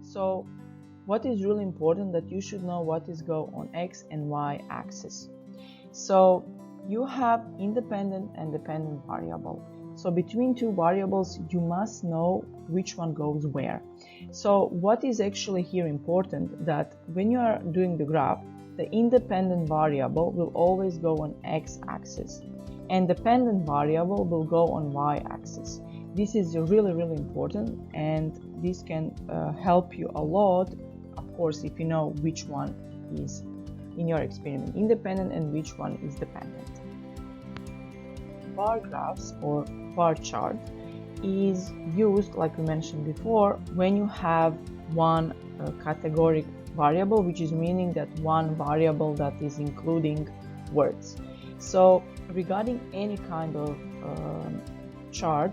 So what is really important that you should know what is go on X and Y axis. So you have independent and dependent variable. So between two variables, you must know which one goes where. So what is actually here important, that when you are doing the graph, the independent variable will always go on X-axis and dependent variable will go on Y-axis. This is really important, and this can help you a lot, of course, if you know which one is in your experiment independent and which one is dependent. Bar graphs or bar chart is used, like we mentioned before, when you have one categoric variable, which is meaning that one variable that is including words. So regarding any kind of chart,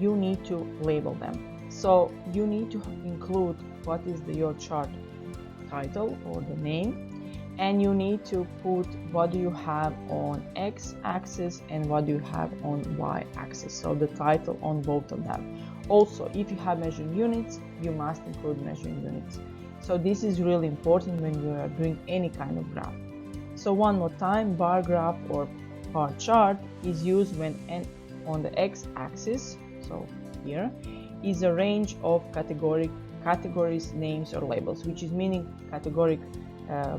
you need to label them. So you need to include what is your chart title or the name, and you need to put what do you have on X-axis and what do you have on Y-axis, so the title on both of them. Also, if you have measuring units, you must include measuring units. So this is really important when you are doing any kind of graph. So one more time, bar graph or bar chart is used when on the X-axis, so here, is a range of categories, names or labels, which is meaning categoric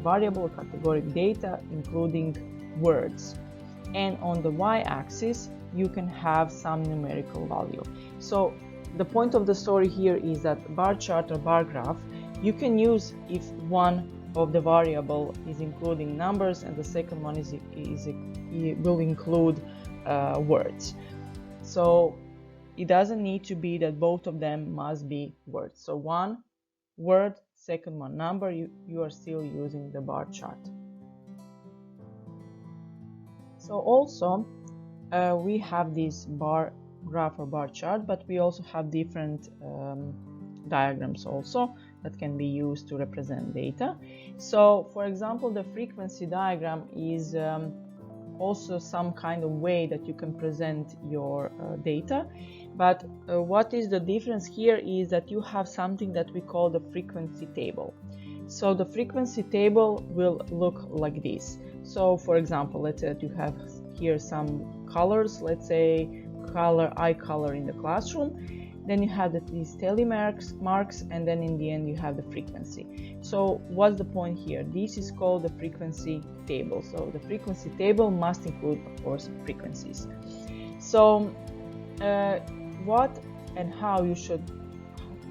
variable, categoric data, including words. And on the Y-axis, you can have some numerical value. So the point of the story here is that bar chart or bar graph, you can use if one of the variable is including numbers and the second one will include words. So it doesn't need to be that both of them must be words. So one word, second one number, you are still using the bar chart. So also we have this bar graph or bar chart, but we also have different diagrams also that can be used to represent data. So for example, the frequency diagram is also some kind of way that you can present your data. But what is the difference here is that you have something that we call the frequency table. So the frequency table will look like this. So for example, let's say that you have here some colors, let's say eye color in the classroom. Then you have these tally marks, and then in the end you have the frequency. So what's the point here? This is called the frequency table. So the frequency table must include, of course, frequencies. So what and how you should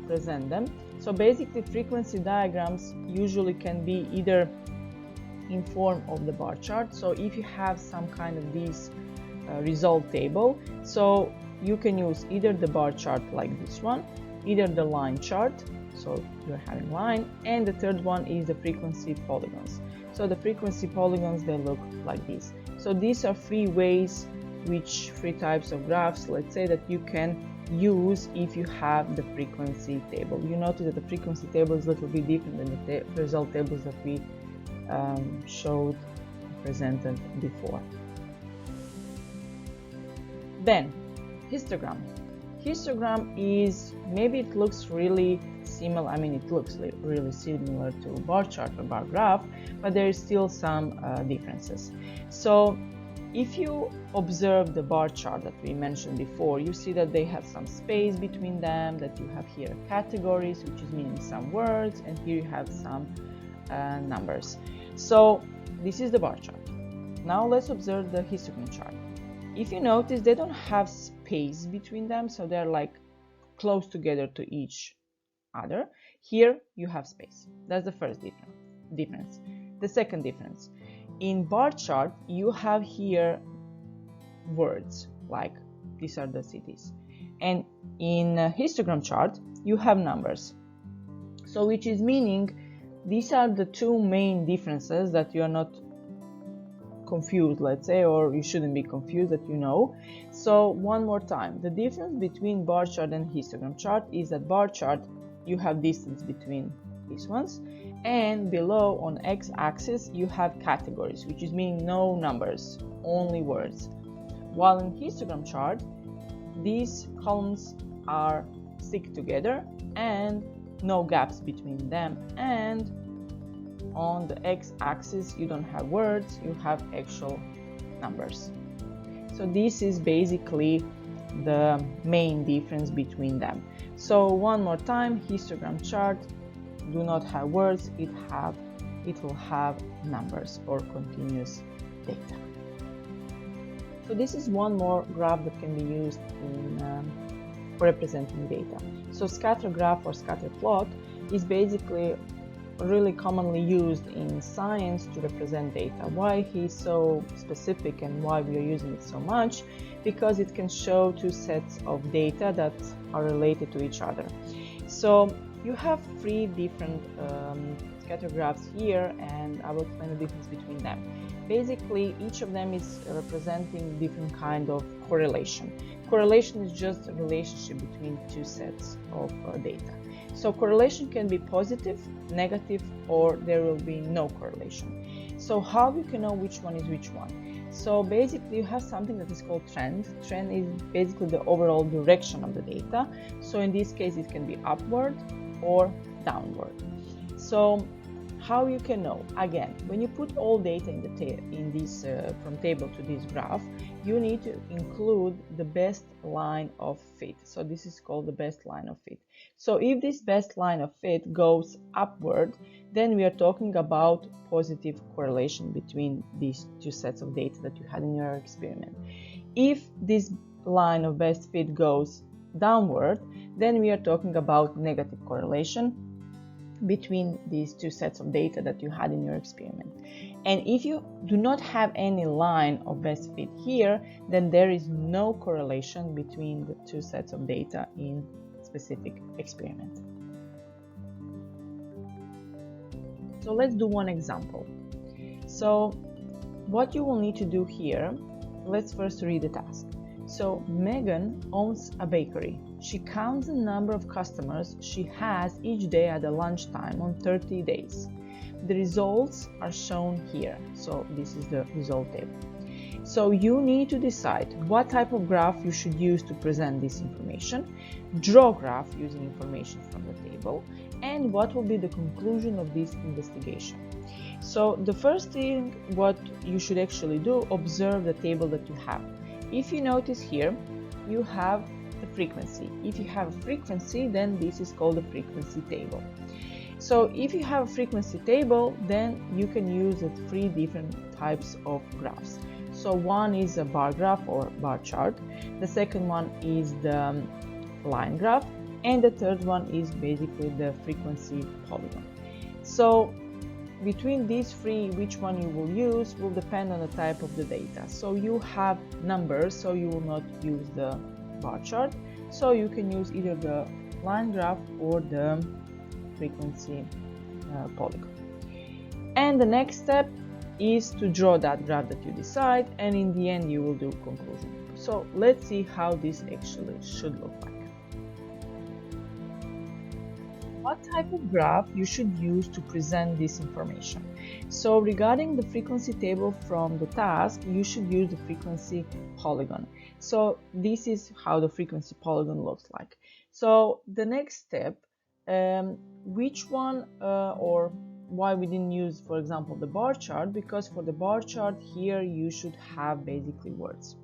present them. So basically, frequency diagrams usually can be either in form of the bar chart. So if you have some kind of this result table, so you can use either the bar chart like this one, either the line chart, so you're having line, and the third one is the frequency polygons. So the frequency polygons, they look like this. So these are three types of graphs, let's say, that you can use if you have the frequency table. You notice that the frequency table is a little bit different than the result tables that we presented before. Then histogram. Histogram is, maybe it looks really similar, it looks really similar to bar chart or bar graph, but there is still some differences. So if you observe the bar chart that we mentioned before, you see that they have some space between them, that you have here categories, which is meaning some words, and here you have some numbers. So this is the bar chart. Now let's observe the histogram chart. If you notice, they don't have space between them, so they're like close together to each other. Here you have space. That's the first difference. The second difference, in bar chart you have here words, like these are the cities, and in histogram chart you have numbers. So which is meaning these are the two main differences that you are not confused, let's say, or you shouldn't be confused, that you know. So one more time, the difference between bar chart and histogram chart is that bar chart you have distance between these ones, and below on X-axis you have categories, which is meaning no numbers, only words. While in histogram chart these columns are stick together and no gaps between them, and on the x-axis you don't have words, you have actual numbers. So this is basically the main difference between them. So one more time, histogram chart do not have words, it will have numbers or continuous data. So this is one more graph that can be used for representing data. So scatter graph or scatter plot is basically really commonly used in science to represent data. Why he's so specific and why we are using it so much? Because it can show two sets of data that are related to each other. So you have three different scatter graphs here, and I will explain the difference between them. Basically, each of them is representing different kind of correlation. Correlation is just a relationship between two sets of data. So correlation can be positive, negative, or there will be no correlation. So how you can know which one is which one? So basically you have something that is called trend. Trend is basically the overall direction of the data. So in this case it can be upward or downward. So how you can know? Again, when you put all data in this from table to this graph, you need to include the best line of fit. So this is called the best line of fit. So if this best line of fit goes upward, then we are talking about positive correlation between these two sets of data that you had in your experiment. If this line of best fit goes downward, then we are talking about negative correlation between these two sets of data that you had in your experiment. And if you do not have any line of best fit here, then there is no correlation between the two sets of data in specific experiment. So let's do one example. So what you will need to do here, let's first read the task. So Megan owns a bakery. She counts the number of customers she has each day at the lunchtime on 30 days. The results are shown here. So this is the result table. So you need to decide what type of graph you should use to present this information, draw graph using information from the table, and what will be the conclusion of this investigation. So the first thing what you should actually do, observe the table that you have. If you notice here, you have the frequency. If you have a frequency, then this is called a frequency table. So if you have a frequency table, then you can use the three different types of graphs. So one is a bar graph or bar chart, the second one is the line graph, and the third one is basically the frequency polygon. So between these three, which one you will use will depend on the type of the data. So you have numbers, so you will not use the bar chart, so you can use either the line graph or the frequency polygon. And the next step is to draw that graph that you decide, and in the end you will do conclusion. So let's see how this actually should look like. What type of graph you should use to present this information? So regarding the frequency table from the task, you should use the frequency polygon. So this is how the frequency polygon looks like. So the next step, which one or why we didn't use, for example, the bar chart, because for the bar chart here you should have basically words.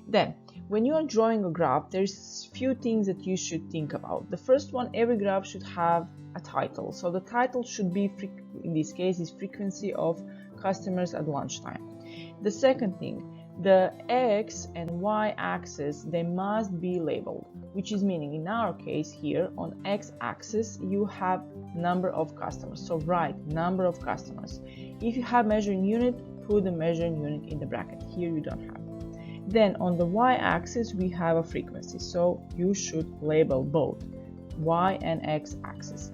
Then when you are drawing a graph, there's few things that you should think about. The first one, every graph should have a title. So the title should be, in this case, is frequency of customers at lunchtime. The second thing, the x and y axis, they must be labeled, which is meaning in our case here on x axis you have number of customers, so write number of customers. If you have measuring unit, put the measuring unit in the bracket. Here you don't have. Then on the y-axis we have a frequency, so you should label both y and x axis.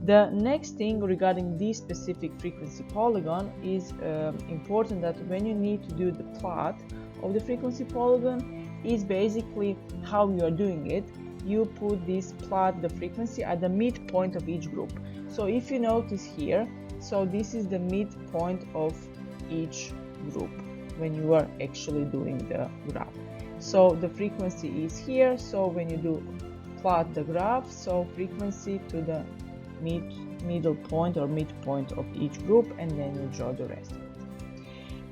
The next thing regarding this specific frequency polygon is important that when you need to do the plot of the frequency polygon is basically how you are doing it. You put this plot the frequency at the midpoint of each group. So if you notice here, so this is the midpoint of each group when you are actually doing the graph. So the frequency is here, so when you do plot the graph, so frequency to the middle point or midpoint of each group, and then you draw the rest.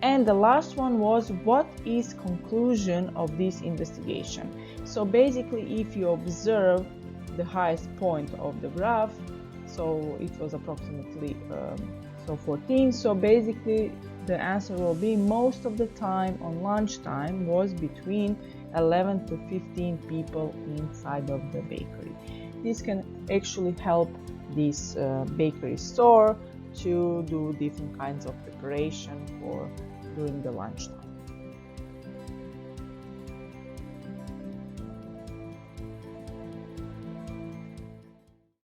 And the last one was, what is conclusion of this investigation? So basically, if you observe the highest point of the graph, so it was approximately 14, so basically the answer will be most of the time on lunchtime was between 11 to 15 people inside of the bakery. This can actually help this bakery store to do different kinds of preparation for during the lunchtime.